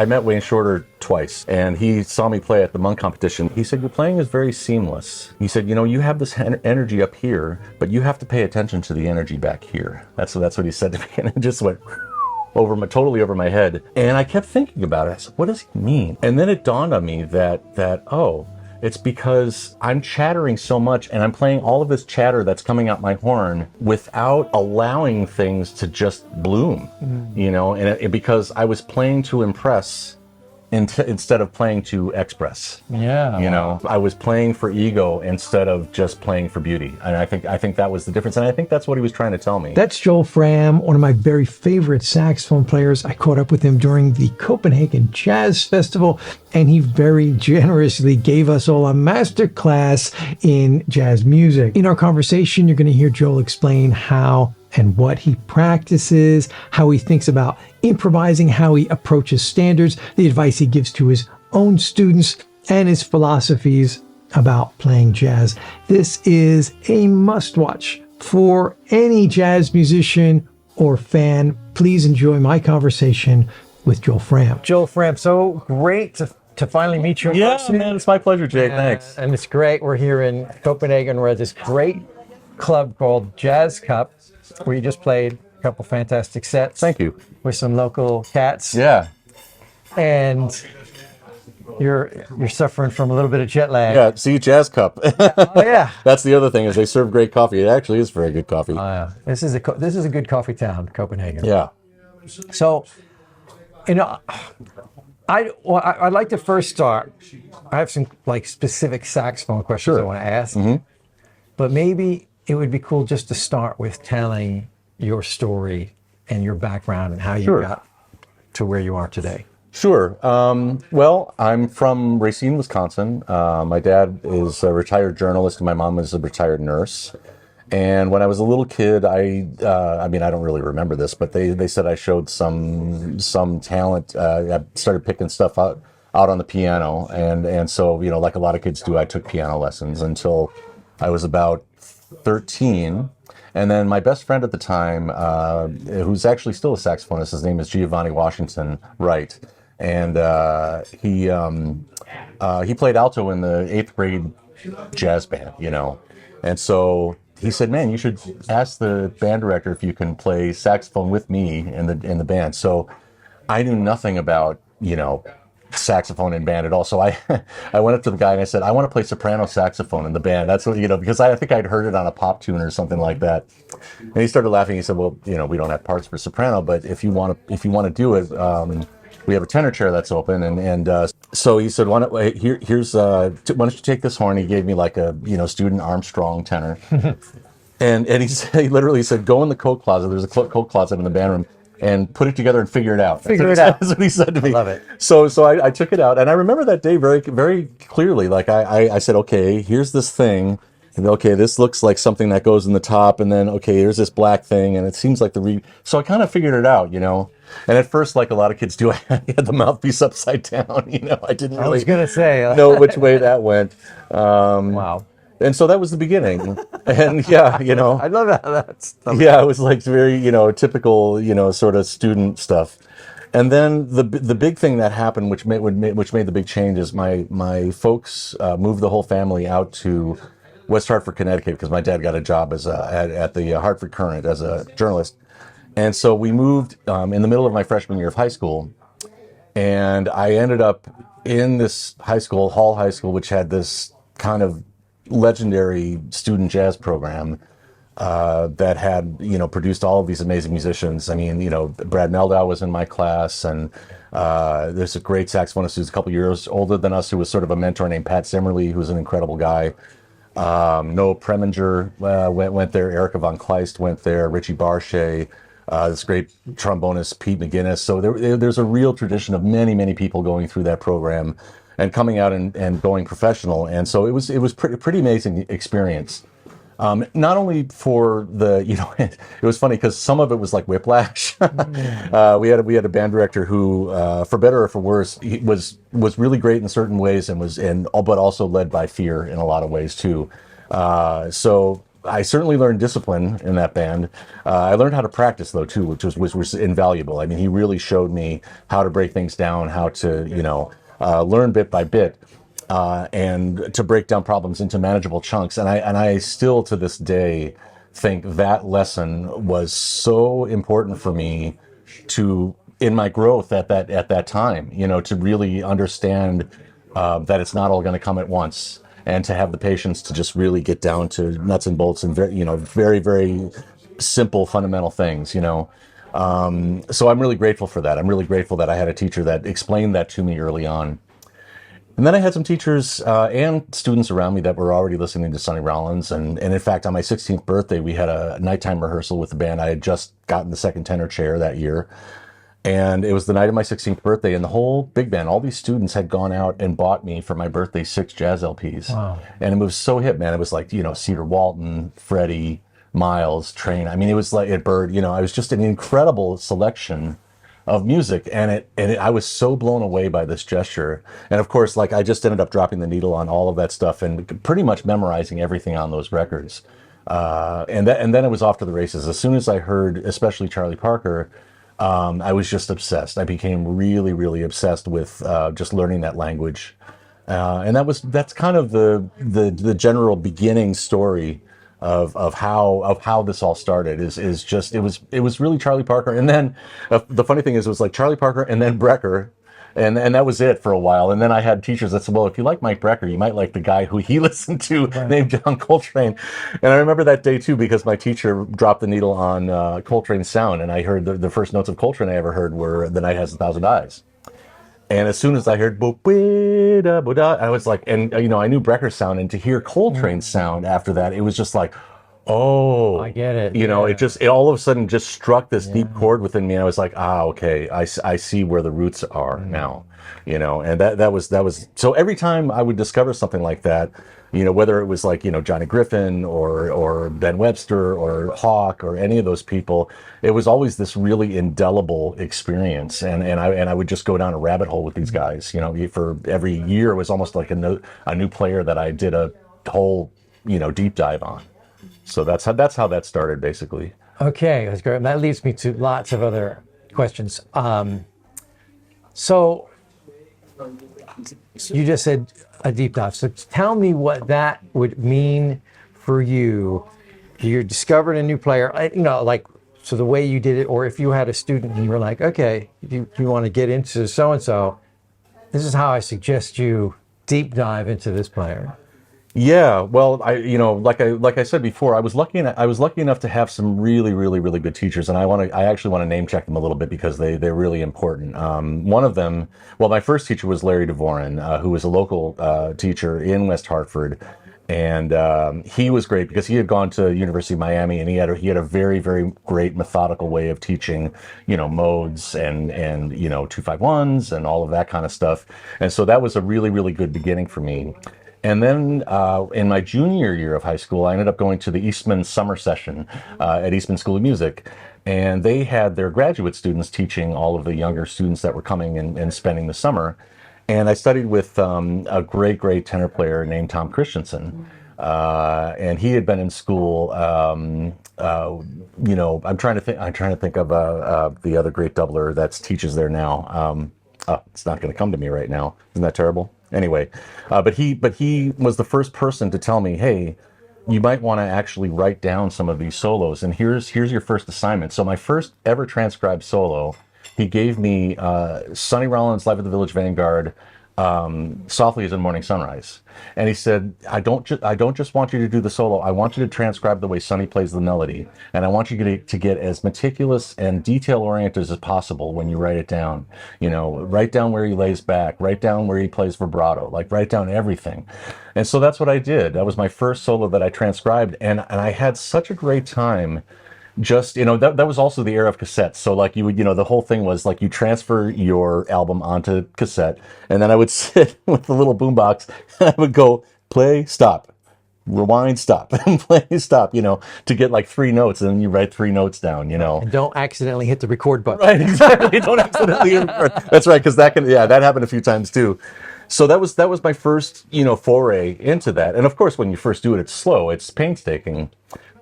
I met Wayne Shorter twice, and he saw me play at the Monk competition. He said, your playing is very seamless. He said, you have this energy up here, but you have to pay attention to the energy back here. That's what he said to me, and it just went totally over my head. And I kept thinking about it. I said, what does he mean? And then it dawned on me that oh, it's because I'm chattering so much and I'm playing all of this chatter that's coming out my horn without allowing things to just bloom, and because I was playing to impress instead of playing to express. Yeah. I was playing for ego instead of just playing for beauty. And I think that was the difference. And I think that's what he was trying to tell me. That's Joel Frahm, one of my very favorite saxophone players. I caught up with him during the Copenhagen Jazz Festival, and he very generously gave us all a master class in jazz music. In our conversation, you're going to hear Joel explain how and what he practices, how he thinks about improvising, how he approaches standards, the advice he gives to his own students, and his philosophies about playing jazz. This is a must-watch for any jazz musician or fan. Please enjoy my conversation with Joel Frahm. Joel Frahm, so great to finally meet you in person. Man, it's my pleasure, Jay. Thanks. And it's great. We're here in Copenhagen. We're at this great club called Jazz Cup, where you just played a couple fantastic sets. Thank you. With some local cats. Yeah. And you're suffering from a little bit of jet lag. Yeah, see, Jazz Cup. Oh, yeah. That's the other thing, is they serve great coffee. It actually is very good coffee. Oh, yeah. This is a good coffee town, Copenhagen. Yeah. So, I'd like to first start. I have some specific saxophone questions I want to ask. Mm-hmm. But maybe it would be cool just to start with telling your story and your background and how you got to where you are today. Sure. Well, I'm from Racine, Wisconsin. My dad is a retired journalist and my mom is a retired nurse. And when I was a little kid, I don't really remember this, but they said I showed some talent. I started picking stuff out on the piano. And so, like a lot of kids do, I took piano lessons until I was about 13. And then my best friend at the time, who's actually still a saxophonist, his name is Giovanni Washington Wright. And he played alto in the 8th grade jazz band, And so he said, man, you should ask the band director if you can play saxophone with me in the band. So I knew nothing about, saxophone in band at all. So I went up to the guy and I said, I want to play soprano saxophone in the band. That's what, because I think I'd heard it on a pop tune or something like that. And he started laughing. He said, well, we don't have parts for soprano, but if you want to do it, we have a tenor chair that's open. And so he said, why don't you take this horn? He gave me like a, student Armstrong tenor. and he literally said, go in the coat closet. There's a coat closet in the band room. And put it together and figure it out. That's what he said to me. I love it. So I took it out, and I remember that day very, very clearly. Like I said, okay, here's this thing, and okay, this looks like something that goes in the top, and then okay, here's this black thing, and it seems like So I kind of figured it out, And at first, like a lot of kids do, I had the mouthpiece upside down. I didn't really. I was gonna say know which way that went. Wow. And so that was the beginning. And yeah, I love that. Yeah, it was like very, typical, sort of student stuff. And then the big thing that happened, which made the big change, is my folks moved the whole family out to West Hartford, Connecticut, because my dad got a job at the Hartford Courant as a journalist. And so we moved in the middle of my freshman year of high school. And I ended up in this high school, which had this kind of legendary student jazz program that had produced all of these amazing musicians. I mean, Brad Meldau was in my class, and there's a great saxophonist who's a couple years older than us who was sort of a mentor named Pat Zimmerly, who's an incredible guy. Noah Preminger went there. Erica Von Kleist went there. Richie Barchet, this great trombonist Pete McGinnis. So there's a real tradition of many people going through that program and coming out and going professional. And so it was pretty amazing experience. Not only for it was funny because some of it was like whiplash. We had a band director who, for better or for worse, he was really great in certain ways but also led by fear in a lot of ways too. So I certainly learned discipline in that band. I learned how to practice though too, which was invaluable. I mean, he really showed me how to break things down, how to learn bit by bit, and to break down problems into manageable chunks. And I still to this day think that lesson was so important for me to in my growth at that time. To really understand that it's not all going to come at once, and to have the patience to just really get down to nuts and bolts and very, very simple fundamental things. So I'm really grateful for that. I'm really grateful that I had a teacher that explained that to me early on. And then I had some teachers and students around me that were already listening to Sonny Rollins. And in fact, on my 16th birthday, we had a nighttime rehearsal with the band. I had just gotten the second tenor chair that year. And it was the night of my 16th birthday, and the whole big band, all these students had gone out and bought me for my birthday 6 jazz LPs. Wow. And it was so hip, man. It was like, Cedar Walton, Freddie, Miles, Train. I mean, it was like at Bird, it was just an incredible selection of music. I was so blown away by this gesture. And of course, like I just ended up dropping the needle on all of that stuff and pretty much memorizing everything on those records. And then it was off to the races. As soon as I heard, especially Charlie Parker, I was just obsessed. I became really, really obsessed with just learning that language, and that's kind of the general beginning story of how this all started. Is just it was really Charlie Parker, and then the funny thing is it was like Charlie Parker and then Brecker. And that was it for a while. And then I had teachers that said, well, if you like Mike Brecker, you might like the guy who he listened to named John Coltrane. And I remember that day, too, because my teacher dropped the needle on Coltrane's sound. And I heard the first notes of Coltrane I ever heard were The Night Has a Thousand Eyes. And as soon as I heard, I was like, and, I knew Brecker's sound. And to hear Coltrane's sound after that, it was just like, oh, I get it. It all of a sudden just struck this deep chord within me, and I was like, okay, I see where the roots are now, and that was so. Every time I would discover something like that, whether it was like Johnny Griffin or Ben Webster or Hawk or any of those people, it was always this really indelible experience, and I would just go down a rabbit hole with these guys. For every year, it was almost like a new player that I did a whole deep dive on. So that's how that started, basically. Okay, that's great. That leads me to lots of other questions. So you just said a deep dive. So tell me what that would mean for you. You discovered a new player, so the way you did it, or if you had a student and you were like, okay, you want to get into so-and-so, this is how I suggest you deep dive into this player. Yeah, well, like I said before, I was lucky enough to have some really, really, really good teachers, and I actually want to name check them a little bit because they're really important. One of them, well, my first teacher was Larry DeVoren, who was a local teacher in West Hartford, and he was great because he had gone to University of Miami, and he had a very, very great methodical way of teaching, modes and 251s and all of that kind of stuff, and so that was a really, really good beginning for me. And then in my junior year of high school, I ended up going to the Eastman summer session at Eastman School of Music. And they had their graduate students teaching all of the younger students that were coming and spending the summer. And I studied with a great, great tenor player named Tom Christensen. And he had been in school, I'm trying to think of the other great doubler that teaches there now. It's not going to come to me right now. Isn't that terrible? Anyway, but he was the first person to tell me, hey, you might want to actually write down some of these solos, and here's your first assignment. So my first ever transcribed solo, he gave me Sonny Rollins' Live at the Village Vanguard, Softly as in Morning Sunrise. And he said, I don't just want you to do the solo. I want you to transcribe the way Sonny plays the melody. And I want you to get as meticulous and detail-oriented as possible when you write it down. Write down where he lays back, write down where he plays vibrato, write down everything. And so that's what I did. That was my first solo that I transcribed. And I had such a great time. Just, that was also the era of cassettes. So you would, the whole thing was you transfer your album onto cassette, and then I would sit with the little boombox and I would go play, stop, rewind, stop, and play, stop, to get 3 notes, and then you write 3 notes down, And don't accidentally hit the record button. Right, exactly. Don't accidentally record. That's right, because that happened a few times too. So that was my first, foray into that. And of course, when you first do it, it's slow, it's painstaking.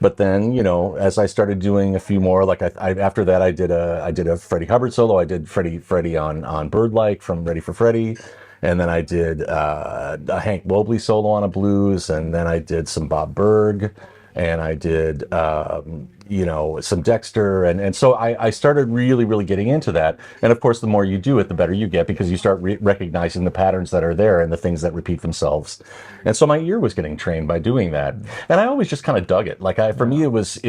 But then, as I started doing a few more, like after that, I did a Freddie Hubbard solo. I did Freddie on Birdlike from Ready for Freddie, and then I did a Hank Mobley solo on a blues, and then I did some Bob Berg, and I did some Dexter, and so I started really, really getting into that. And of course, the more you do it, the better you get, because you start recognizing the patterns that are there and the things that repeat themselves. And so my ear was getting trained by doing that, and I always just kind of dug it. Like for me, it was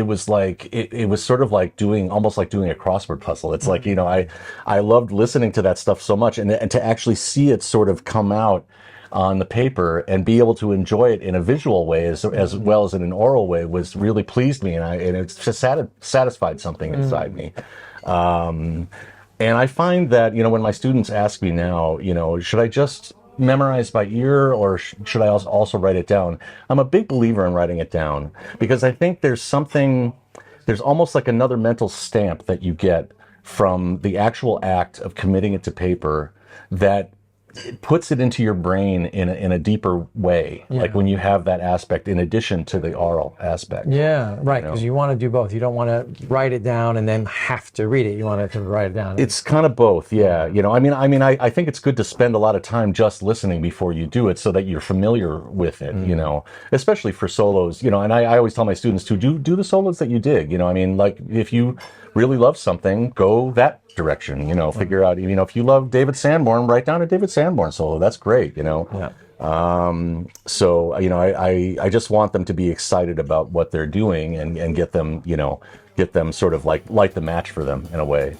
sort of like almost like doing a crossword puzzle. It's like, I loved listening to that stuff so much, and to actually see it sort of come out on the paper and be able to enjoy it in a visual way as well as in an oral way was really pleased me, and it's just satisfied something inside me. And I find that, when my students ask me now, should I just memorize by ear, or should I also write it down? I'm a big believer in writing it down, because I think there's almost like another mental stamp that you get from the actual act of committing it to paper, that it puts it into your brain in a deeper way. Yeah. Like when you have that aspect in addition to the oral aspect. Yeah, right. Because you want to do both. You don't want to write it down and then have to read it. You want to write it down. It's kind of both. Yeah. I think it's good to spend a lot of time just listening before you do it, so that you're familiar with it. Especially for solos. And I always tell my students to do the solos that you dig. Like if you really love something, go that direction, figure out, if you love David Sanborn, write down a David Sanborn solo. That's great, Yeah. So, I just want them to be excited about what they're doing, and get them sort of like light the match for them in a way,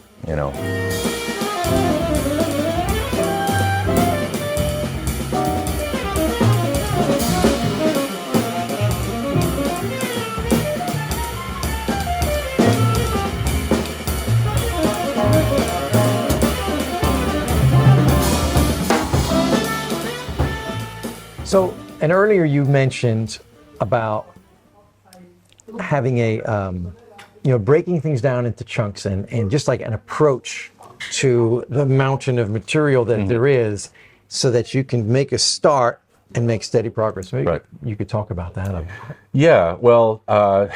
So, and earlier you mentioned about having breaking things down into chunks, and just like an approach to the mountain of material that there is, so that you can make a start and make steady progress. Maybe you could talk about that. Yeah, well, I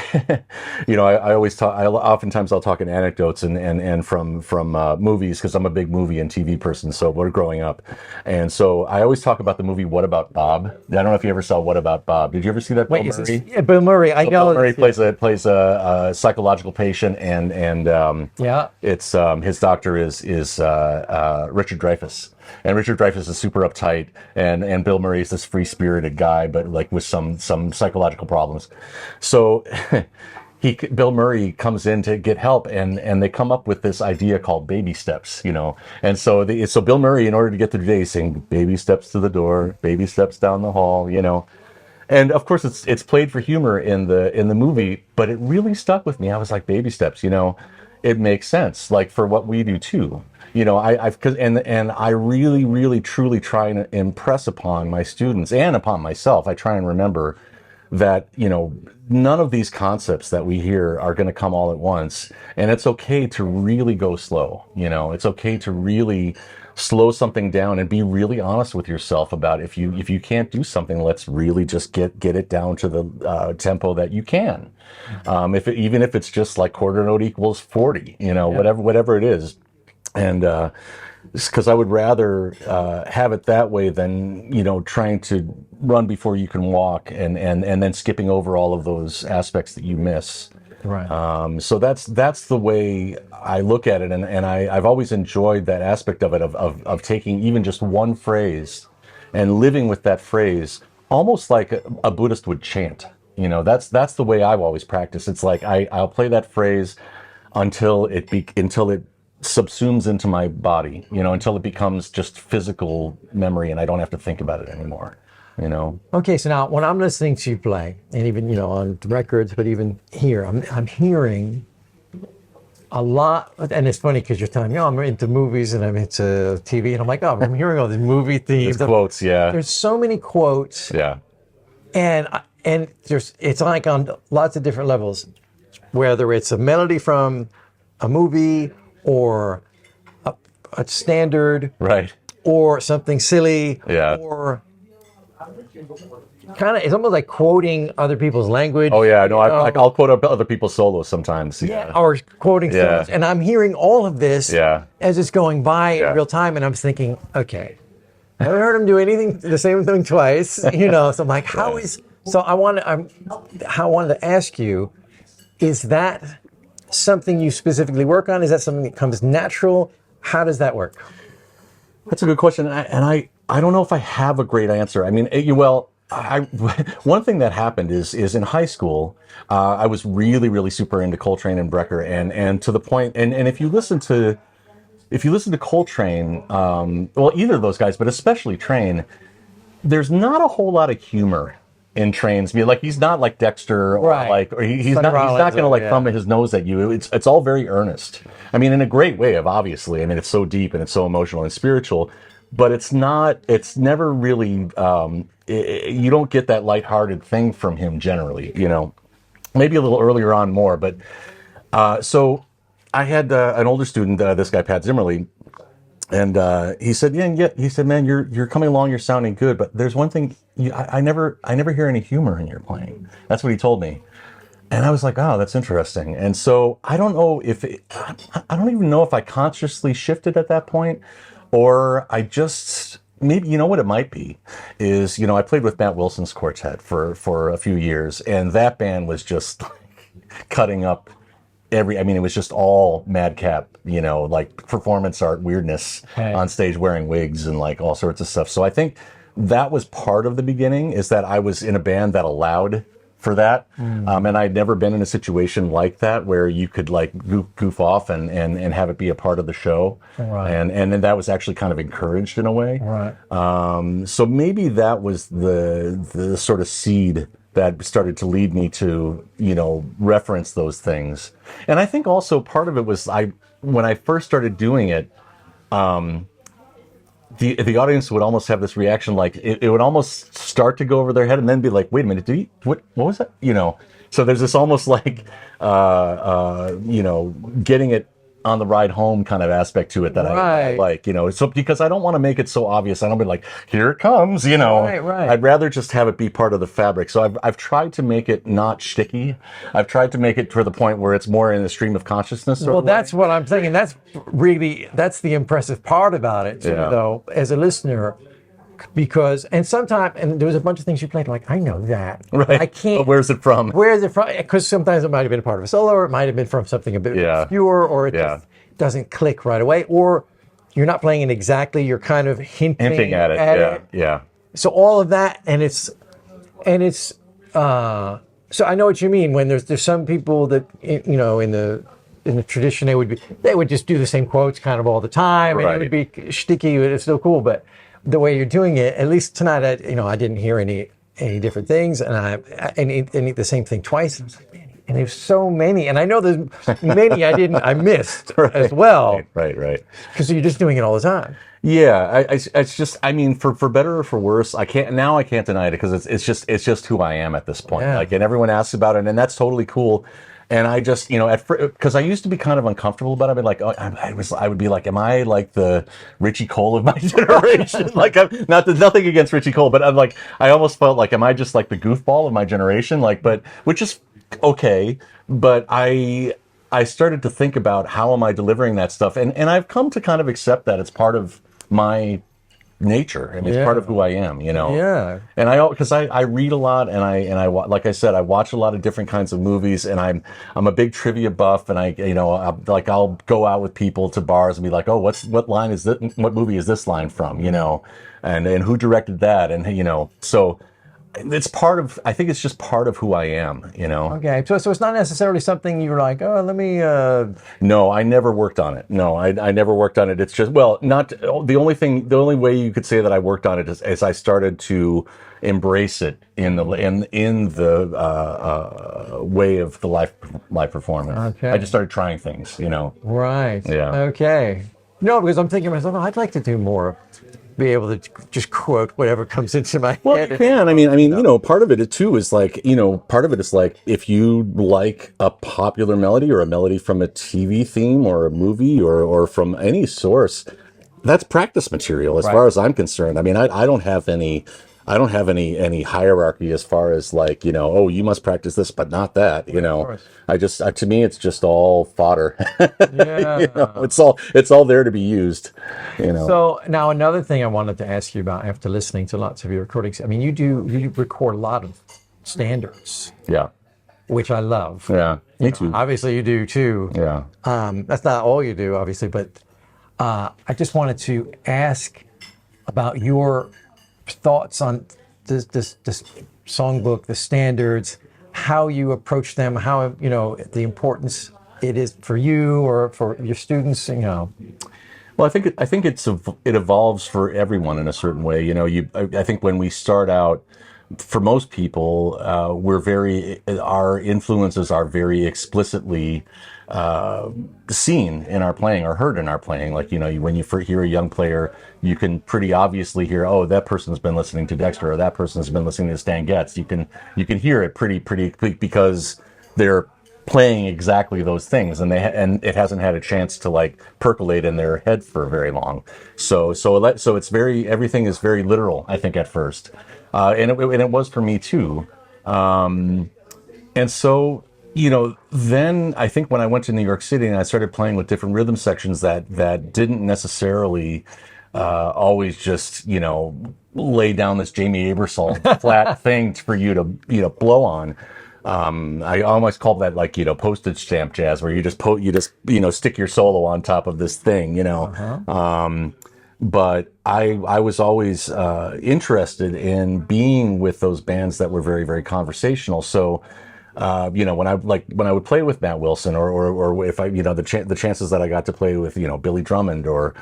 always talk. Oftentimes I'll talk in anecdotes and from movies, because I'm a big movie and TV person. So we're growing up, and so I always talk about the movie What About Bob? I don't know if you ever saw What About Bob. Did you ever see that? Wait, Bill Murray? Yeah, Bill Murray. I know. Bill Murray plays a psychological patient, and it's his doctor is Richard Dreyfuss. And Richard Dreyfuss is super uptight, and Bill Murray is this free-spirited guy, but like with some psychological problems. So Bill Murray comes in to get help, and they come up with this idea called baby steps, And so Bill Murray, in order to get through the day, is saying baby steps to the door, baby steps down the hall, And of course, it's played for humor in the movie, but it really stuck with me. I was like, baby steps, it makes sense, like for what we do too. I really, really, truly try and impress upon my students and upon myself. I try and remember that, none of these concepts that we hear are going to come all at once. And it's okay to really go slow. It's okay to really slow something down and be really honest with yourself about if you can't do something, let's really just get it down to the tempo that you can. Even if it's just like quarter note equals 40, whatever it is. And because I would rather have it that way than trying to run before you can walk, and then skipping over all of those aspects that you miss. Right. So that's the way I look at it, and I've always enjoyed that aspect of it, of taking even just one phrase and living with that phrase, almost like a Buddhist would chant. That's the way I've always practiced. It's like I'll play that phrase until it subsumes into my body, until it becomes just physical memory, and I don't have to think about it anymore. Okay, so now when I'm listening to you play, and even on records, but even here, I'm hearing a lot. And it's funny because you're telling me, I'm into movies and I'm into TV, and I'm like, I'm hearing all these movie themes. There's quotes, yeah. There's so many quotes. Yeah. And it's like on lots of different levels, whether it's a melody from a movie or a standard. Right. or something silly, Yeah. or kind of, it's almost like quoting other people's language. Oh yeah, no, I'll quote other people's solos sometimes. Yeah. Or quoting Yeah. songs. And I'm hearing all of this Yeah. as it's going by Yeah. in real time. And I'm thinking, okay, I haven't heard him do anything, the same thing twice, you know. So I'm like, I wanted to ask you, is that something you specifically work on? Is that something that comes natural? How does that work? That's a good question, I don't know if I have a great answer. I mean, one thing that happened is in high school, I was really super into Coltrane and Brecker, and to the point, and if you listen to Coltrane, well, either of those guys, but especially Train, there's not a whole lot of humor in Train's music. Like, he's not like Dexter, or Right. he's not going to like yeah. thumb his nose at you. It's all very earnest. I mean, in a great way, obviously. I mean, it's so deep and it's so emotional and spiritual, but it's never really, you don't get that lighthearted thing from him generally, you know. Maybe a little earlier on more, but so I had an older student, this guy Pat Zimmerly, and he said, yeah. He said, man, you're coming along, you're sounding good, but there's one thing, I never hear any humor in your playing. That's what he told me, and I was like, oh, that's interesting. And so I don't know I don't even know if I consciously shifted at that point, or I just maybe, you know what it might be is, you know, I played with Matt Wilson's quartet for a few years, and that band was just cutting up I mean, it was just all madcap, you know, like performance art weirdness on stage, wearing wigs and like all sorts of stuff. So I think that was part of the beginning, is that I was in a band that allowed for that. And I'd never been in a situation like that where you could like goof off and have it be a part of the show. Right. And then that was actually kind of encouraged in a way. Right. So maybe that was the sort of seed that started to lead me to, you know, reference those things. And I think also part of it was when I first started doing it, the audience would almost have this reaction, like it would almost start to go over their head and then be like, wait a minute, what was that? You know, so there's this almost like, you know, getting it on the ride home kind of aspect to it that I like, you know, so because I don't want to make it so obvious. I don't be like, here it comes, you know. Right. I'd rather just have it be part of the fabric. So I've tried to make it not shticky. I've tried to make it to the point where it's more in the stream of consciousness. Well, that's what I'm thinking. That's the impressive part about it, too, though, as a listener. Because, and sometimes, and there was a bunch of things you played, like, I know that. Right. I can't. But where's it from? Where's it from? Because sometimes it might have been a part of a solo, or it might have been from something a bit obscure, or it just doesn't click right away, or you're not playing it exactly, you're kind of hinting at it. Yeah. So all of that, and it's, so I know what you mean when there's some people that, you know, in the tradition, they would just do the same quotes kind of all the time, and it would be shticky, but it's still cool. But the way you're doing it, at least tonight, I didn't hear any different things, and I the same thing twice. And I was like, man, and there's so many, and I know there's many I missed as well. Right. Because you're just doing it all the time. Yeah, it's just, I mean, for better or for worse, I can't deny it, because it's just who I am at this point. Yeah. Like, and everyone asks about it, and that's totally cool. And I just, you know, because I used to be kind of uncomfortable about it. I'd be like, I would be like, am I like the Richie Cole of my generation? Like, I'm nothing against Richie Cole, but I'm like, I almost felt like, am I just like the goofball of my generation? Like, but which is okay. But I started to think about, how am I delivering that stuff, and I've come to kind of accept that it's part of my nature. I mean, it's part of who I am, you know. Yeah. And because I read a lot, and I like I said, I watch a lot of different kinds of movies, and I'm a big trivia buff, and I'll go out with people to bars and be like, oh, what movie is this line from, you know, and who directed that, and you know, so it's I think it's just part of who I am, you know. Okay, so it's not necessarily something you were like, oh, let me. No, I never worked on it. No, I never worked on it. It's just, well, not the only way you could say that I worked on it is I started to embrace it in the way of the live performance. Okay. I just started trying things, you know. Right. Yeah. Okay. No, because I'm thinking to myself, I'd like to do more. Be able to just quote whatever comes into my Well, head. you can. I mean, you know, part of it too is like, you know, part of it is like, if you like a popular melody, or a melody from a TV theme or a movie, or from any source, that's practice material as Right. far as I'm concerned. I mean, I don't have any hierarchy as far as like, oh, you must practice this, but not that, course. to me, it's just all fodder. Yeah. It's all there to be used, you know. So now another thing I wanted to ask you about after listening to lots of your recordings. I mean, you record a lot of standards, Yeah. which I love. Yeah. Me too. Obviously, you do too. Yeah. That's not all you do, obviously, but I just wanted to ask about your thoughts on this songbook, the standards, how you approach them, how the importance it is for you or for your students. Well, it evolves for everyone in a certain way. I think when we start out, for most people, our influences are very explicitly seen in our playing or heard in our playing. Like, when you hear a young player, you can pretty obviously hear, oh, that person's been listening to Dexter, or that person's been listening to Stan Getz. You can hear it pretty because they're playing exactly those things, and it hasn't had a chance to like percolate in their head for very long. So it's everything is very literal, I think, at first, and it was for me too. And so, then I think when I went to New York City and I started playing with different rhythm sections that didn't necessarily always just, lay down this Jamie Aebersold flat thing for you to, blow on. I almost call that like, postage stamp jazz, where you just stick your solo on top of this thing, But I was always interested in being with those bands that were very, very conversational. So, when I would play with Matt Wilson, or if the chances that I got to play with, Billy Drummond, or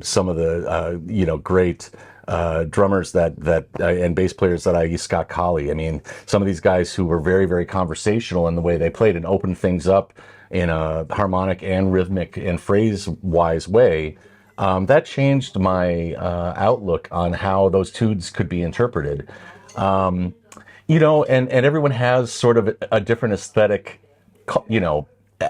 some of the great drummers and bass players that I used, Scott Colley. I mean, some of these guys who were very, very conversational in the way they played and opened things up in a harmonic and rhythmic and phrase-wise way. That changed my outlook on how those tunes could be interpreted. And everyone has sort of a different aesthetic,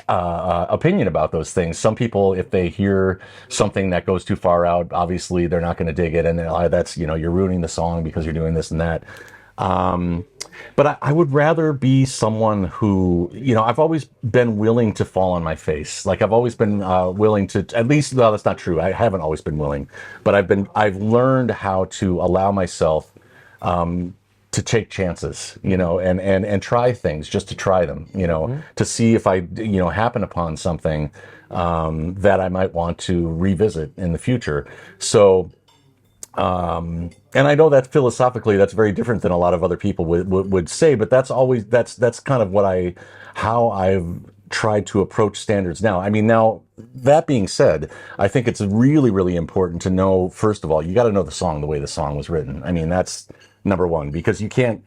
opinion about those things. Some people, if they hear something that goes too far out, obviously they're not going to dig it, and that's you're ruining the song because you're doing this and that. But I would rather be someone who, I've always been willing to fall on my face. Like, I've always been willing to, at least, no, that's not true. I haven't always been willing, but I've learned how to allow myself to take chances, and try things just to try them, to see if I, happen upon something that I might want to revisit in the future. So, and I know that philosophically that's very different than a lot of other people would say, but that's kind of how I've tried to approach standards now. I mean, now, that being said, I think it's really, really important to know, first of all, you got to know the song the way the song was written. I mean, that's number one, because you can't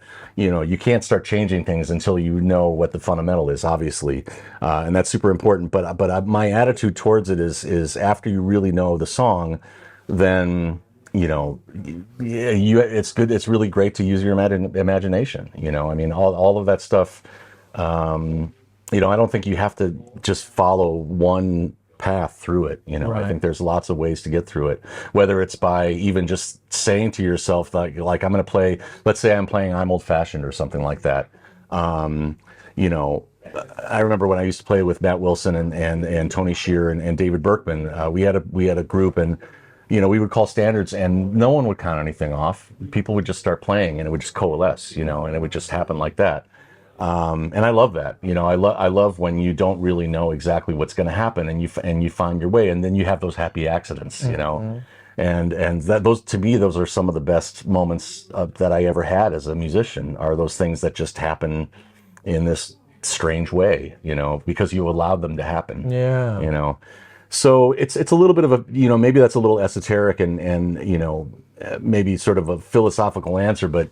start changing things until you know what the fundamental is, obviously, and that's super important. But my attitude towards it is after you really know the song, then it's good. It's really great to use your imagination. I mean, all of that stuff. I don't think you have to just follow one path through it. Right. I think there's lots of ways to get through it, whether it's by even just saying to yourself, like I'm going to play, let's say I'm playing I'm Old Fashioned or something like that. I remember when I used to play with Matt Wilson and Tony Shear and David Berkman, we had a group, and we would call standards and no one would count anything off. People would just start playing and it would just coalesce, and it would just happen like that. And I love that. I love when you don't really know exactly what's going to happen, and you find your way, and then you have those happy accidents. And those, to me, those are some of the best moments that I ever had as a musician. Are those things that just happen in this strange way, because you allowed them to happen. Yeah. So it's a little bit of a, maybe that's a little esoteric and maybe sort of a philosophical answer, but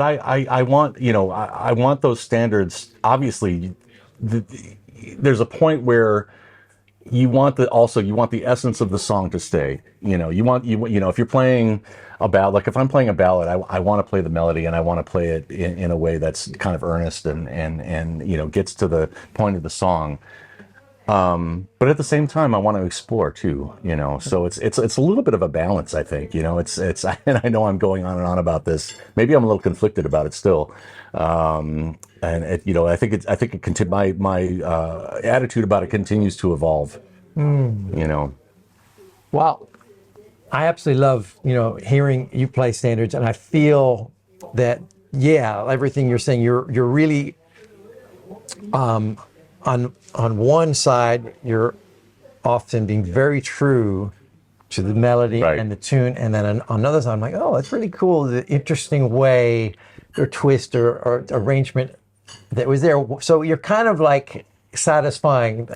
I want, I want those standards. Obviously, there's a point where you want the essence of the song to stay. If you're playing a ballad, like if I'm playing a ballad, I want to play the melody, and I want to play it in a way that's kind of earnest and gets to the point of the song. But at the same time, I want to explore too, So it's a little bit of a balance, I think. It's and I know I'm going on and on about this. Maybe I'm a little conflicted about it still. And my attitude about it continues to evolve. You know. Well, I absolutely love, hearing you play standards, and I feel that, yeah, everything you're saying, you're really on one side, you're often being very true to the melody Right. and the tune, and then on another side, I'm like, oh, that's really cool, the interesting way or twist or arrangement that was there. So you're kind of like satisfying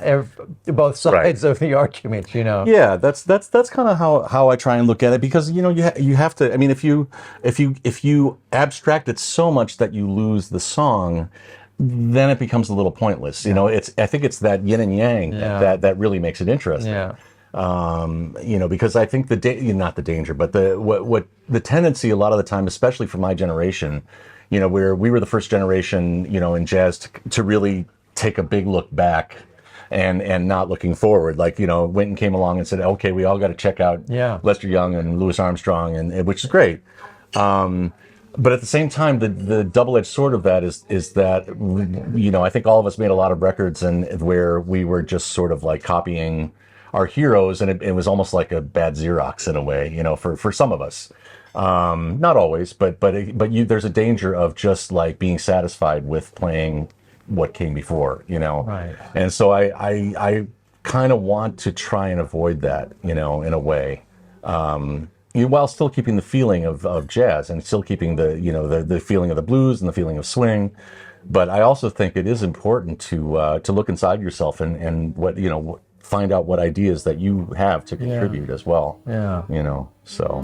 both sides of the argument, Yeah, that's kind of how I try and look at it, because you have to. I mean, if you abstract it so much that you lose the song, then it becomes a little pointless. I think it's that yin and yang that really makes it interesting. Yeah. Because I think not the danger, but what the tendency a lot of the time, especially for my generation, where we were the first generation, in jazz to really take a big look back and not looking forward. Like, Wynton came along and said, okay, we all got to check out Lester Young and Louis Armstrong, and which is great. But at the same time, the double-edged sword of that is that, I think all of us made a lot of records and where we were just sort of like copying our heroes, and it was almost like a bad Xerox in a way, for some of us. Not always, but there's a danger of just like being satisfied with playing what came before, Right. And so I kind of want to try and avoid that, in a way, while still keeping the feeling of jazz and still keeping the feeling of the blues and the feeling of swing. But I also think it is important to look inside yourself and find out what ideas that you have to contribute as well. Yeah. So.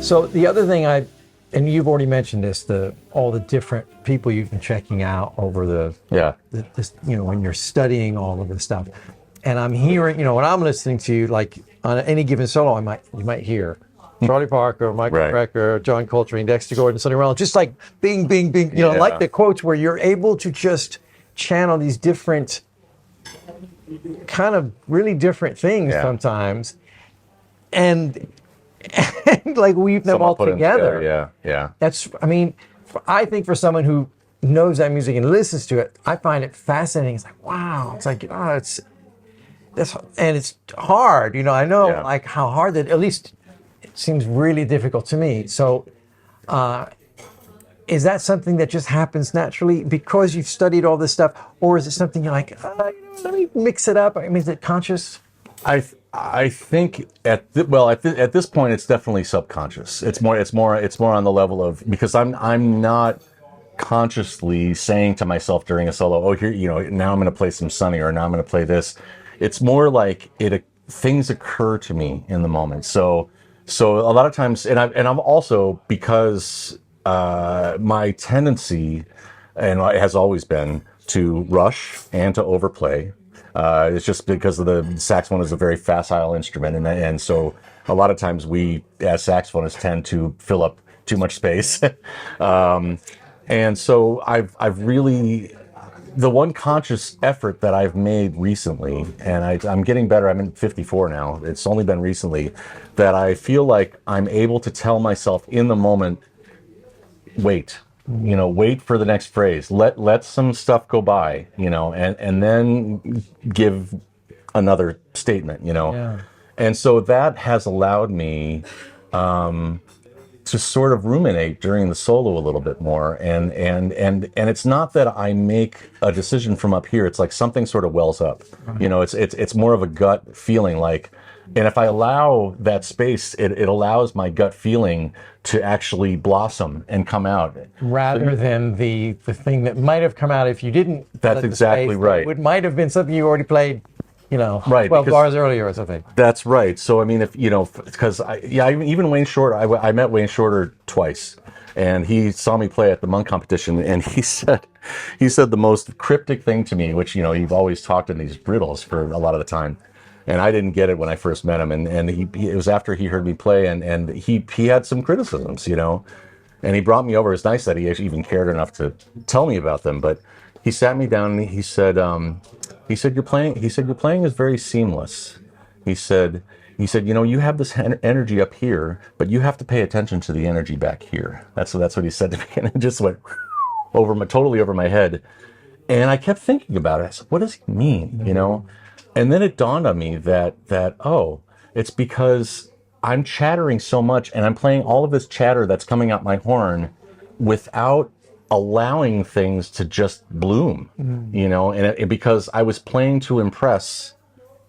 So the other thing and you've already mentioned this, all the different people you've been checking out over when you're studying all of this stuff, and I'm hearing, when I'm listening to you, like on any given solo, you might hear Charlie Parker, Michael Brecker, John Coltrane, Dexter Gordon, Sonny Rollins, just like bing, bing, bing, like the quotes where you're able to just channel these different kind of really different things sometimes, and like weave them all together. Yeah. I think for someone who knows that music and listens to it, I find it fascinating. It's like, wow. It's like, and it's hard. I know like how hard that, at least it seems really difficult to me. So, is that something that just happens naturally because you've studied all this stuff, or is it something you're like, let me mix it up? I mean, is it conscious? I think at this point it's definitely subconscious. It's more on the level of, because I'm not consciously saying to myself during a solo, oh, here, now I'm going to play some Sonny, or now I'm going to play this. It's more like things occur to me in the moment. So a lot of times, and I'm also, because my tendency, and it has always been, to rush and to overplay. It's just because of the saxophone is a very facile instrument, and so a lot of times we, as saxophonists, tend to fill up too much space. And so I've really, the one conscious effort that I've made recently, and I'm getting better. I'm in 54 now. It's only been recently that I feel like I'm able to tell myself in the moment, wait for the next phrase. Let some stuff go by, and then give another statement, And so that has allowed me to sort of ruminate during the solo a little bit more. And it's not that I make a decision from up here. It's like something sort of wells up. It's more of a gut feeling, like. And if I allow that space, it allows my gut feeling to actually blossom and come out. Rather than the thing that might have come out if you didn't. That's exactly right. It might have been something you already played Right, 12 because- bars earlier or something. That's right. So I mean, if because even Wayne Shorter, I met Wayne Shorter twice, and he saw me play at the Monk competition, and he said the most cryptic thing to me, which you've always talked in these riddles for a lot of the time, and I didn't get it when I first met him, and it was after he heard me play, and he had some criticisms, and he brought me over. It's nice that he actually even cared enough to tell me about them, but he sat me down and he said. He said your playing is very seamless. He said, you have this energy up here, but you have to pay attention to the energy back here. That's what he said to me, and it just went totally over my head. And I kept thinking about it. I said, what does he mean? And then it dawned on me that it's because I'm chattering so much, and I'm playing all of this chatter that's coming out my horn without allowing things to just bloom, and because I was playing to impress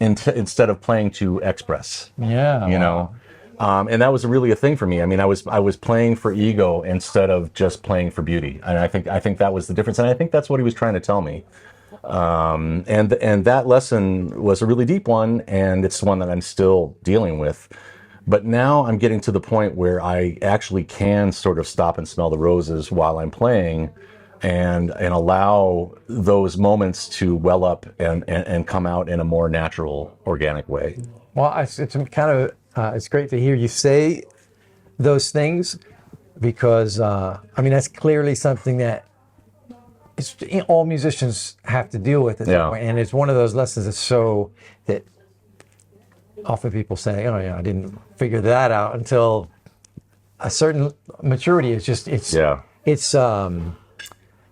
instead of playing to express. Yeah. And that was really a thing for me. I mean, I was playing for ego instead of just playing for beauty, and I think that was the difference, and I think that's what he was trying to tell me. And that lesson was a really deep one, and it's one that I'm still dealing with. But now I'm getting to the point where I actually can sort of stop and smell the roses while I'm playing, and allow those moments to well up and come out in a more natural, organic way. Well, it's kind of it's great to hear you say those things, because that's clearly something that all musicians have to deal with at some point. And it's one of those lessons that often people say, "Oh yeah, I didn't figure that out until a certain maturity."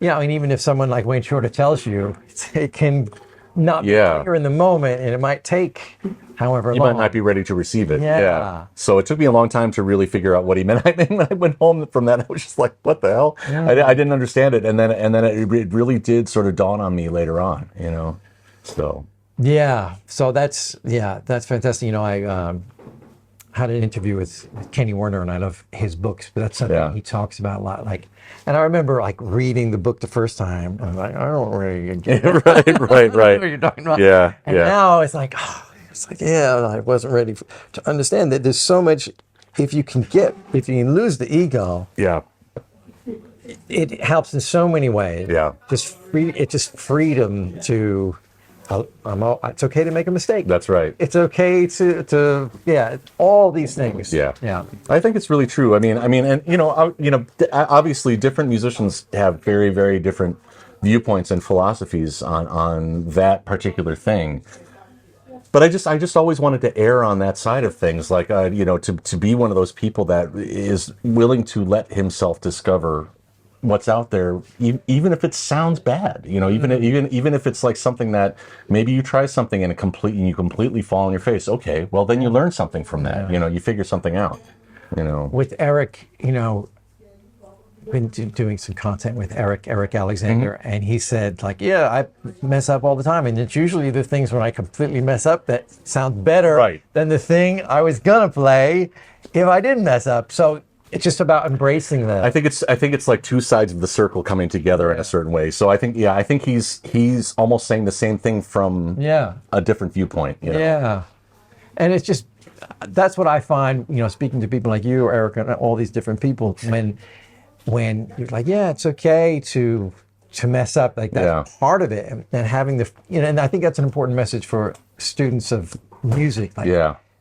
Even if someone like Wayne Shorter tells you, it can not be clear in the moment, and it might take however long. You might not be ready to receive it. Yeah. So it took me a long time to really figure out what he meant. I mean, when I went home from that, I was just like, "What the hell?" Yeah. I didn't understand it, and then it really did sort of dawn on me later on. So. Yeah. So that's fantastic. I had an interview with Kenny Werner, and I love his books, but that's something he talks about a lot. And I remember reading the book the first time, and I'm like, I don't really get it. Right. I don't know what you're talking about. Yeah. And now it's like, I wasn't ready to understand that there's so much. If you can lose the ego, it helps in so many ways. Yeah. Just freedom to. It's okay to make a mistake. That's right. It's okay to all these things. Yeah. I think it's really true. I mean, and obviously, different musicians have very, very different viewpoints and philosophies on that particular thing. But I just always wanted to err on that side of things, to be one of those people that is willing to let himself discover what's out there, even if it sounds bad, even if it's like something that maybe you try something and you completely fall on your face. Okay, well then you learn something from that. You figure something out. With Eric, been doing some content with Eric Alexander, and he said I mess up all the time, and it's usually the things when I completely mess up that sound better than the thing I was gonna play if I didn't mess up. So it's just about embracing that. I think it's like two sides of the circle coming together in a certain way. So I think he's almost saying the same thing from a different viewpoint. Yeah, and it's just that's what I find. Speaking to people like you or Eric and all these different people, when you're like, it's okay to mess up, that's part of it, and having and I think that's an important message for students of music.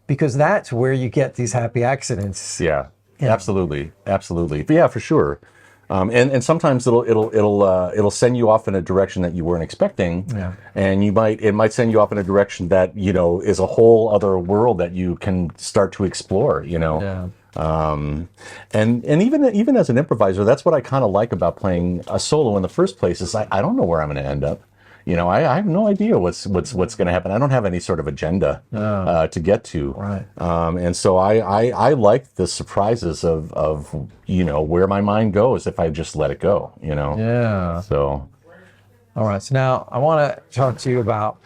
Because that's where you get these happy accidents. Yeah. Absolutely. Yeah, for sure. And sometimes it'll send you off in a direction that you weren't expecting. Yeah. And it might send you off in a direction that, is a whole other world that you can start to explore, Yeah. And even as an improviser, that's what I kind of like about playing a solo in the first place is I don't know where I'm going to end up. I have no idea what's going to happen. I don't have any sort of agenda to get to. Right. And so I like the surprises of where my mind goes if I just let it go. Yeah. So. All right. So now I want to talk to you about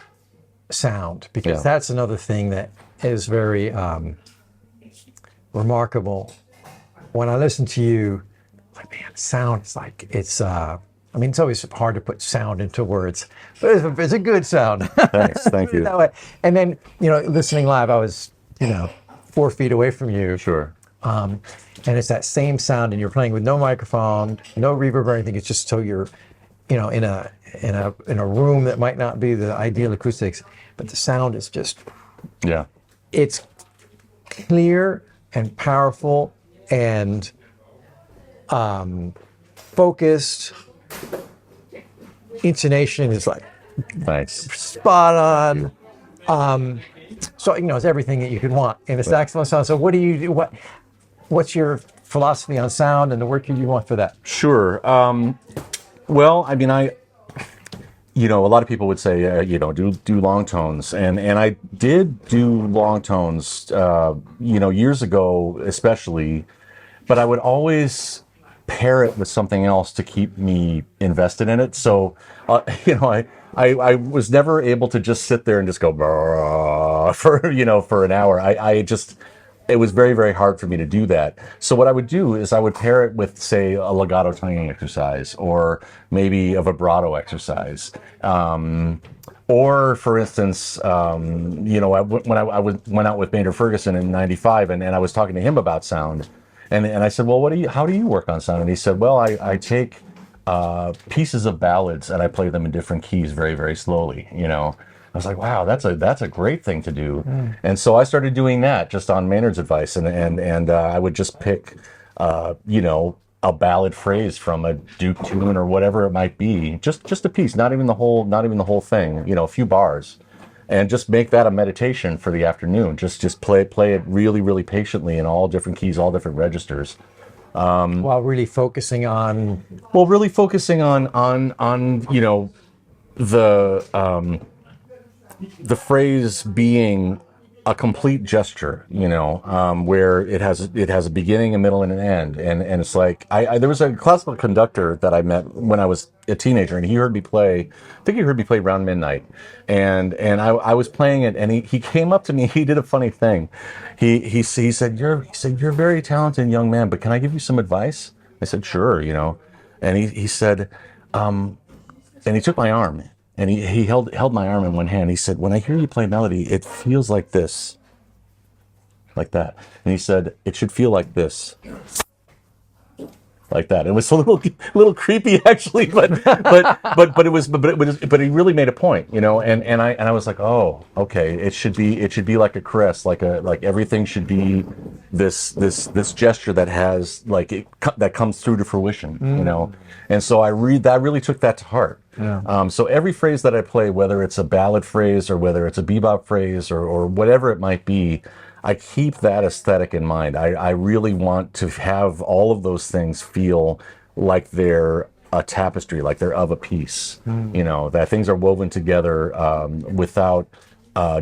sound, because that's another thing that is very remarkable. When I listen to you, man, sound is I mean, it's always hard to put sound into words, but it's a good sound. Thanks. Thank you. That way. And then, listening live, I was, 4 feet away from you. Sure. And it's that same sound, and you're playing with no microphone, no reverb or anything. It's just so you're, in a room that might not be the ideal acoustics, but the sound is just, Yeah. it's clear and powerful and focused. Intonation is like Nice. spot on. So it's everything that you could want in a saxophone sound. So what do you do? What's your philosophy on sound and the work you want for that? Sure. Well, I mean, a lot of people would say, do long tones, and I did do long tones, years ago, especially, but I would always pair it with something else to keep me invested in it. So, I was never able to just sit there and just go for an hour. It was very, very hard for me to do that. So what I would do is I would pair it with, say, a legato tonguing exercise, or maybe a vibrato exercise. Or, for instance, when I went out with Maynard Ferguson in '95, and I was talking to him about sound, and I said, well, how do you work on sound? And he said, well, I take pieces of ballads and I play them in different keys very, very slowly. I was like, wow, that's a great thing to do. And so I started doing that just on Maynard's advice, and I would just pick, a ballad phrase from a Duke tune or whatever it might be, just a piece, not even the whole thing, a few bars, and just make that a meditation for the afternoon. Just play it really, really patiently in all different keys, all different registers. While really focusing on the phrase being a complete gesture, where it has a beginning, a middle, and an end, and it's like there was a classical conductor that I met when I was a teenager, and he heard me play. I think he heard me play around midnight, and I was playing it, and he came up to me. He did a funny thing. He said, you're a very talented young man, but can I give you some advice? I said, sure, and he said, and he took my arm. And he held my arm in one hand. He said, when I hear you play melody, it feels like this, like that. And he said, it should feel like this, like that. It was a little creepy, actually, but he really made a point, and I was like, oh, okay, it should be like a caress, like everything should be this gesture that has that comes through to fruition, and so I really took that to heart. Yeah. So every phrase that I play, whether it's a ballad phrase or whether it's a bebop phrase or whatever it might be, I keep that aesthetic in mind. I really want to have all of those things feel like they're a tapestry, like they're of a piece. That things are woven together without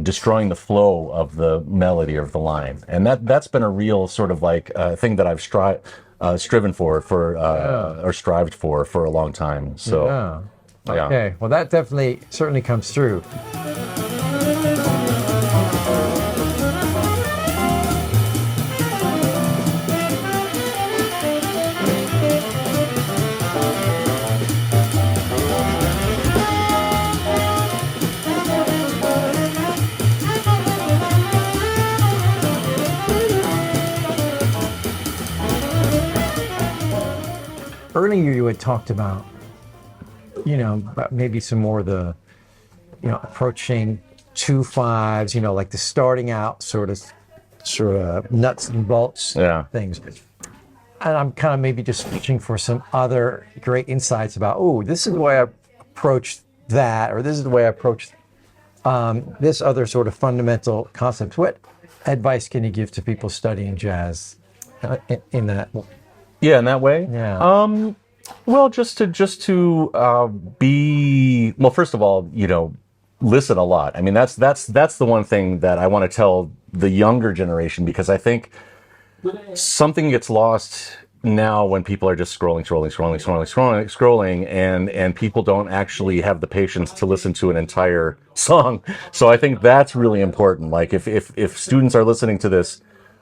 destroying the flow of the melody of the line. And that's been a real sort of thing that I've striven for or strived for a long time. So. Yeah. Okay. Well, that certainly comes through. Earlier, you had talked about maybe some more of the, approaching 2/5s, like the starting out sort of nuts and bolts things. And I'm kind of maybe just reaching for some other great insights about, this is the way I approach that, or this is the way I approach this other sort of fundamental concept. What advice can you give to people studying jazz in that? Yeah, in that way. Yeah. Well, just to be, well, first of all, listen a lot. I mean, that's the one thing that I want to tell the younger generation, because I think something gets lost now when people are just scrolling, and people don't actually have the patience to listen to an entire song. So I think that's really important. Like if students are listening to this,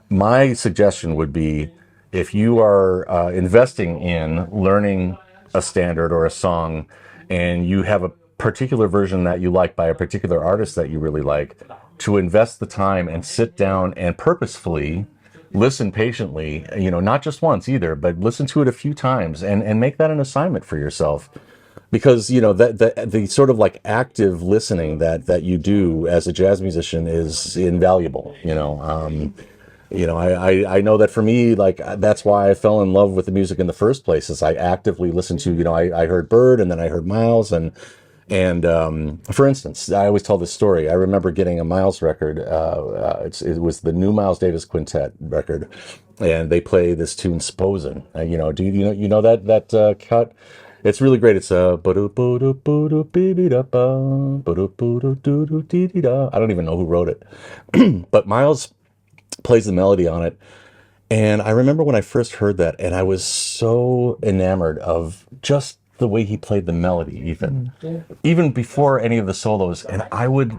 my suggestion would be, if you are investing in learning a standard or a song, and you have a particular version that you like by a particular artist that you really like, to invest the time and sit down and purposefully listen patiently, not just once either, but listen to it a few times and make that an assignment for yourself. Because, that the sort of like active listening that you do as a jazz musician is invaluable, I know that for me, like, that's why I fell in love with the music in the first place, is I actively listened to, I heard Bird, and then I heard Miles, and for instance, I always tell this story. I remember getting a Miles record. It was the new Miles Davis Quintet record, and they play this tune "S'posin." Do you know that cut? It's really great. It's I don't even know who wrote it, but Miles plays the melody on it. And I remember when I first heard that, and I was so enamored of just the way he played the melody, even before any of the solos. And I would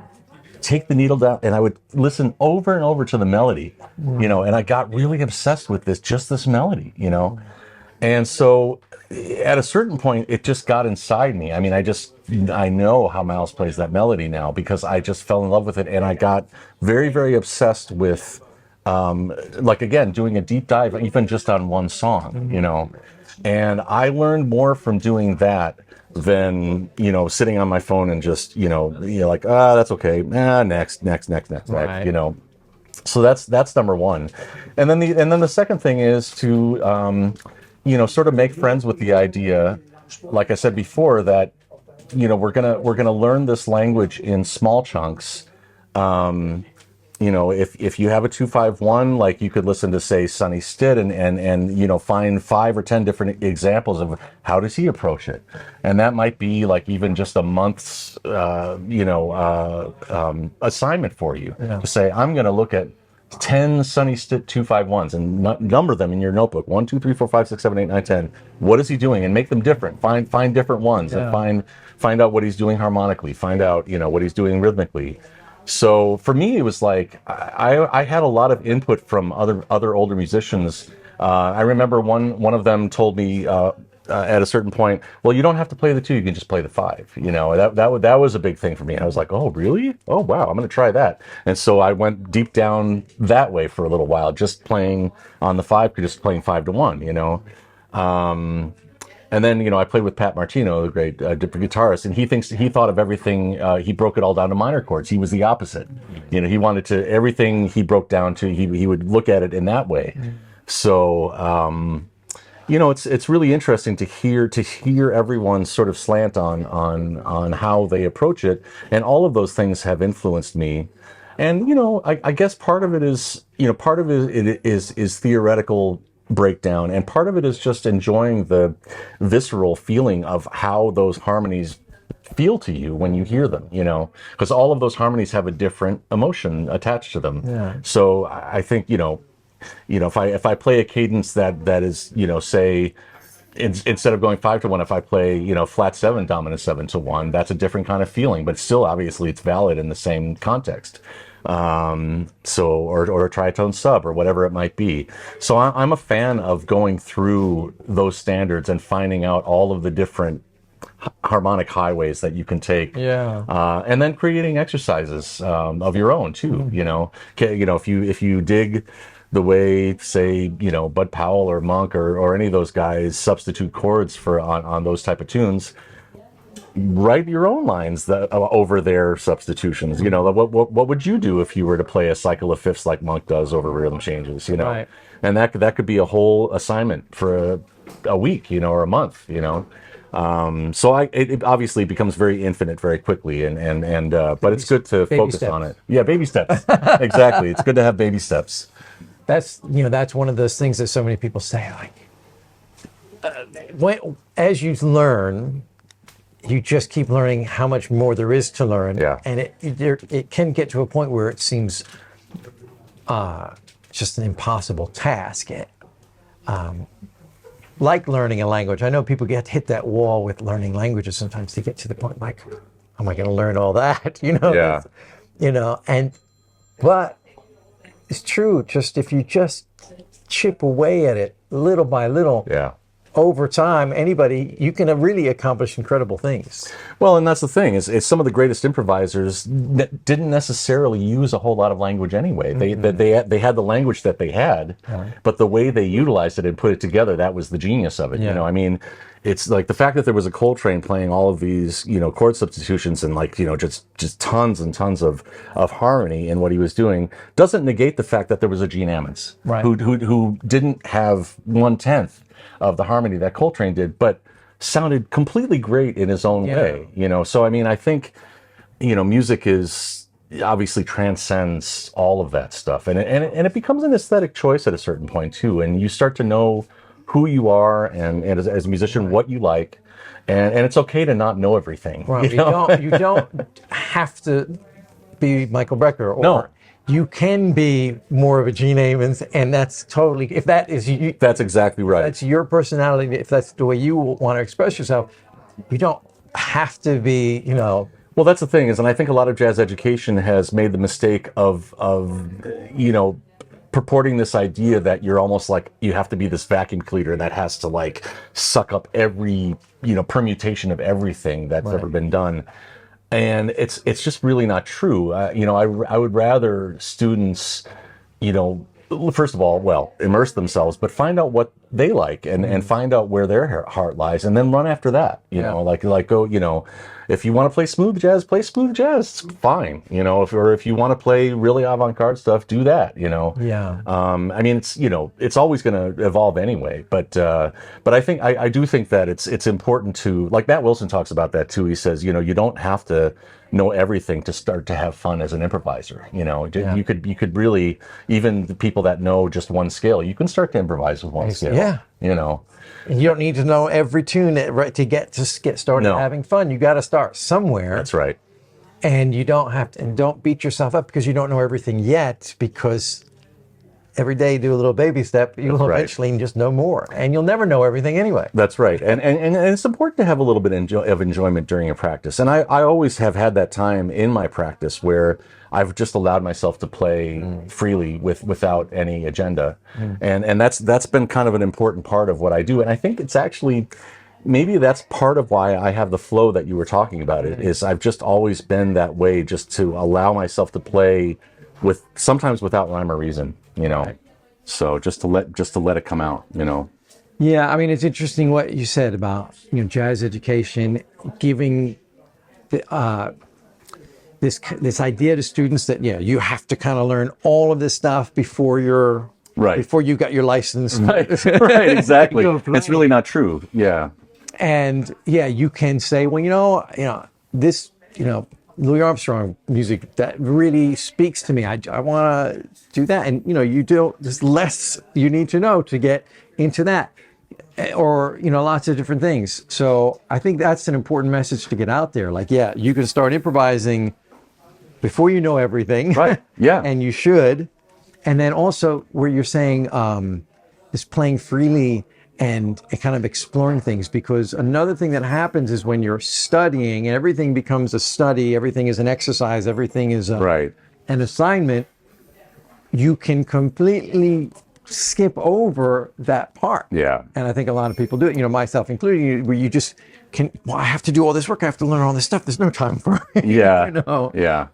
take the needle down and I would listen over and over to the melody, and I got really obsessed with this melody, And so at a certain point, it just got inside me. I mean, I know how Miles plays that melody now, because I just fell in love with it, and I got very, very obsessed with, again, doing a deep dive, even just on one song, And I learned more from doing that than, sitting on my phone and just, that's okay. Next, Right. So that's number one. And then the second thing is to, sort of make friends with the idea, like I said before, that, we're gonna learn this language in small chunks. If you have a 2-5-1, like, you could listen to, say, Sonny Stitt, and find 5 or 10 different examples of how does he approach it, and that might be like even just a month's assignment for you, to say, I'm going to look at 10 Sonny Stitt 2-5-1s and number them in your notebook: 1, 2, 3, 4, 5, 6, 7, 8, 9, 10. What is he doing? And make them different. Find different ones, and find out what he's doing harmonically. Find out what he's doing rhythmically. So for me, it was like I had a lot of input from other older musicians. I remember one of them told me at a certain point, well, you don't have to play the 2; you can just play the 5. That was a big thing for me. I was like, oh, really? Oh, wow, I'm going to try that. And so I went deep down that way for a little while, just playing on the 5, just playing 5-1. And then, I played with Pat Martino, the great different guitarist, and he thought of everything. He broke it all down to minor chords. He was the opposite. He wanted to, everything he broke down to, he would look at it in that way. So, it's really interesting to hear everyone's sort of slant on how they approach it, and all of those things have influenced me. And I guess part of it is is theoretical breakdown, and part of it is just enjoying the visceral feeling of how those harmonies feel to you when you hear them, because all of those harmonies have a different emotion attached to them. So I think if I play a cadence that is, say, instead of going 5-1, if I play, flat 7 dominant 7-1, that's a different kind of feeling, but still, obviously, it's valid in the same context. Or a tritone sub, or whatever it might be. So I'm a fan of going through those standards and finding out all of the different harmonic highways that you can take. And then creating exercises of your own too. If you dig the way, say, Bud Powell or Monk or any of those guys substitute chords on those type of tunes, write your own lines over their substitutions. What would you do if you were to play a cycle of fifths like Monk does over rhythm changes? Right. And that could be a whole assignment for a week, or a month. So it obviously becomes very infinite very quickly, but it's good to focus on it. Yeah, baby steps. Exactly. It's good to have baby steps. That's one of those things that so many people say, like, as you learn, you just keep learning how much more there is to learn. Yeah. And it can get to a point where it seems just an impossible task. Like learning a language. I know people hit that wall with learning languages sometimes. They get to the point like, am I going to learn all that? Yeah. But it's true. Just if you just chip away at it little by little, Yeah. over time, you can really accomplish incredible things. Well, and that's the thing is some of the greatest improvisers didn't necessarily use a whole lot of language anyway. They had the language that they had, but the way they utilized it and put it together, that was the genius of it. Yeah. You know, I mean, it's like the fact that there was a Coltrane playing all of these, chord substitutions and like, just tons and tons of harmony in what he was doing doesn't negate the fact that there was a Gene Ammons Right. who didn't have 1/10 of the harmony that Coltrane did, but sounded completely great in his own way, So, I mean, I think, music is obviously transcends all of that stuff. And it becomes an aesthetic choice at a certain point too. And you start to know who you are and as a musician, what you like. And it's okay to not know everything. Right. You don't have to be Michael Brecker, or No. you can be more of a Gene Ammons, and that's totally, if that is you, That's exactly right. that's your personality, if that's the way you want to express yourself, you don't have to be, Well, that's the thing is, and I think a lot of jazz education has made the mistake of purporting this idea that you're almost like you have to be this vacuum cleaner that has to like suck up every permutation of everything that's ever been done. And it's just really not true. I would rather students, first of all, immerse themselves, but find out what they like and find out where their heart lies, and then run after that. Like go. If you want to play smooth jazz, play smooth jazz. It's fine. If you want to play really avant-garde stuff, do that. Yeah. I mean, it's always going to evolve anyway. But I do think that it's important to, like Matt Wilson talks about that too. He says, you don't have to know everything to start to have fun as an improviser. You could really, even the people that know just one scale, you can start to improvise with one scale. Yeah. And you don't need to know every tune to get started having fun. You got to start somewhere. That's right. And you don't have to, and don't beat yourself up because you don't know everything yet, because every day you do a little baby step, you'll eventually just know more, and you'll never know everything anyway. That's right. And it's important to have a little bit of enjoyment during a practice. And I always have had that time in my practice where I've just allowed myself to play freely without any agenda. And that's been kind of an important part of what I do. And I think it's actually, maybe that's part of why I have the flow that you were talking about. It is I've just always been that way, just to allow myself to play sometimes without rhyme or reason, So just to let it come out, Yeah, I mean, it's interesting what you said about jazz education giving this idea to students that you have to kind of learn all of this stuff before you got your license. Right, exactly. It's really not true. Yeah. And you can say, well, this, Louis Armstrong music that really speaks to me. I want to do that, and there's less you need to know to get into that, or lots of different things. So I think that's an important message to get out there. Like, you can start improvising before you know everything, right? Yeah, and you should. And then also where you're saying is playing freely and kind of exploring things, because another thing that happens is when you're studying and everything becomes a study, everything is an exercise, everything is an assignment, you can completely skip over that part. Yeah. And I think a lot of people do it, myself included, where you just I have to do all this work, I have to learn all this stuff, there's no time for it. Yeah.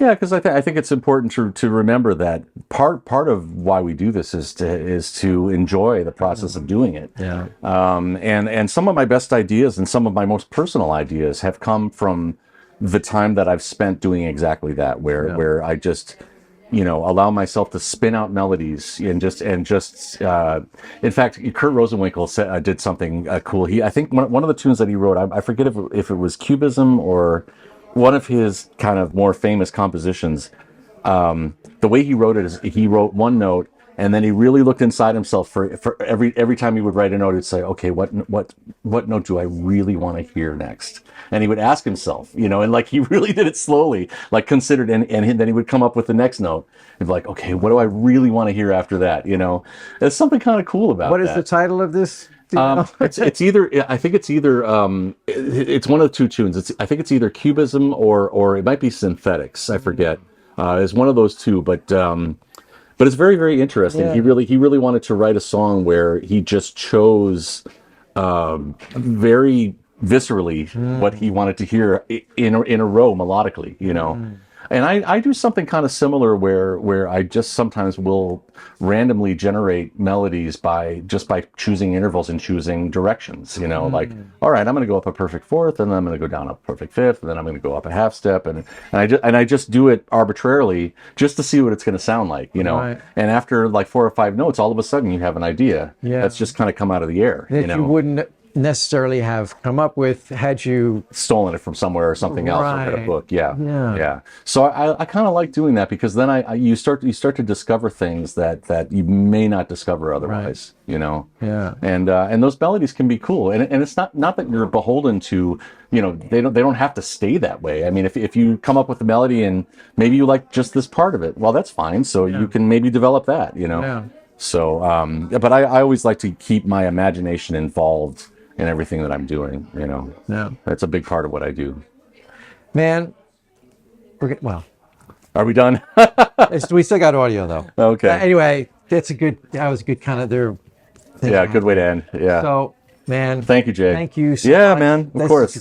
Yeah, because I think it's important to remember that part of why we do this is to enjoy the process of doing it. Yeah. And some of my best ideas and some of my most personal ideas have come from the time that I've spent doing exactly that, where I just allow myself to spin out melodies and just. In fact, Kurt Rosenwinkel did something cool. I think one of the tunes that he wrote, I forget if it was Cubism or one of his kind of more famous compositions. The way he wrote it is he wrote one note, and then he really looked inside himself for every time he would write a note, he'd say, okay, what note do I really want to hear next? And he would ask himself, and like he really did it slowly, like considered, and then he would come up with the next note and be like, okay, what do I really want to hear after that? There's something kind of cool about that. What is the title of this? It's either, I think it's either, it's one of the two tunes. I think it's either Cubism or it might be Synthetics. I forget. It's one of those two, but it's very, very interesting. Yeah. He really wanted to write a song where he just chose very viscerally what he wanted to hear in a row melodically, you know. And I do something kind of similar where I just sometimes will randomly generate melodies by choosing intervals and choosing directions, you know, like, all right, I'm going to go up a perfect fourth, and then I'm going to go down a perfect fifth, and then I'm going to go up a half step, and I just do it arbitrarily just to see what it's going to sound like, you know. Right. And after like 4 or 5 notes, all of a sudden you have an idea that's just kind of come out of the air, That you know. you wouldn't necessarily have come up with had you Stolen it from somewhere or something else, or read a Right. book. Yeah. Yeah. So I kind of like doing that, because then you start to discover things that you may not discover otherwise, you know. Yeah. And those melodies can be cool, and it's not that you're beholden to, you know, they don't have to stay that way. I mean, if you come up with a melody and maybe you like just this part of it, well, that's fine. So you can maybe develop that, you know. Yeah. So but I always like to keep my imagination involved in everything that I'm doing, you know. Yeah. That's a big part of what I do. Man, well, Are we done? we still got audio though. Okay. Anyway, that was a good kind of there. Yeah, good way to end. Yeah. So, man, Thank you, Jay. Thank you so Yeah, much. man. Of This course.